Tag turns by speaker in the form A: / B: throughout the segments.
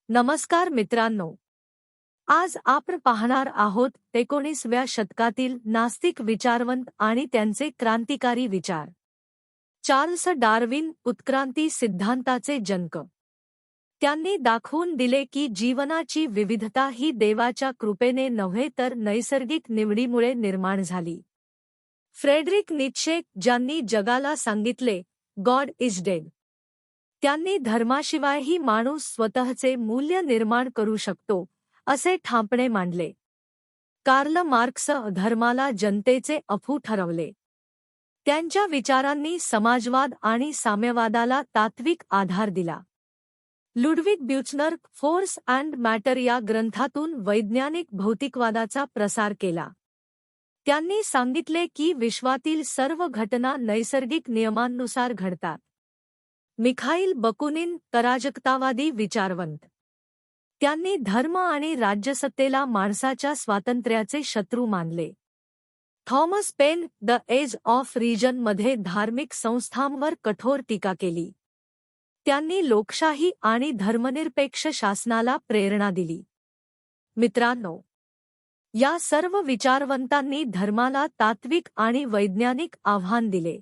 A: नमस्कार मित्रांनो, आज आपण पाहणार आहोत 19व्या शतकातील नास्तिक विचारवंत आणि त्यांचे क्रांतिकारी विचार. चार्ल्स डार्विन उत्क्रांती सिद्धांताचे जनक. त्यांनी दाखवून दिले की जीवनाची विविधता ही देवाच्या कृपेने नव्हे तर नैसर्गिक निवडीमुळे निर्माण झाली. फ्रेडरिक नीत्शे, ज्यांनी जगाला सांगितले, गॉड इज डेड, त्यांनी धर्माशिवायही माणूस स्वतःचे मूल्य निर्माण करू शकतो, असे ठामपणे मांडले. कार्ल मार्क्स धर्माला जनतेचे अफू ठरवले. त्यांच्या विचारांनी समाजवाद आणि साम्यवादाला तात्विक आधार दिला. लुडविग ब्युचनर फोर्स अँड मॅटर या ग्रंथातून वैज्ञानिक भौतिकवादाचा प्रसार केला. त्यांनी सांगितले की विश्वातील सर्व घटना नैसर्गिक नियमांनुसार घडतात. मिखाईल बकुनिन अराजकतावादी विचारवंत. त्यांनी धर्म आणि राज्यसत्तेला माणसाच्या स्वातंत्र्याचे शत्रू मानले. Thomas Paine the age of reason मध्ये धार्मिक संस्थांवर कठोर टीका केली. त्यांनी लोकशाही आणि धर्मनिरपेक्ष शासनाला प्रेरणा दिली. मित्रांनो, या सर्व विचारवंतांनी धर्माला तात्विक आणि वैज्ञानिक आव्हान दिले.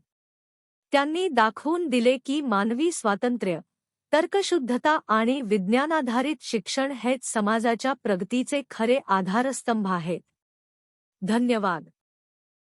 A: त्यांनी दाखवून दिले की मानवी स्वातंत्र्य, तर्कशुद्धता आणि विज्ञानाधारित शिक्षण हेच समाजाच्या प्रगतीचे खरे आधारस्तंभ आहेत. धन्यवाद.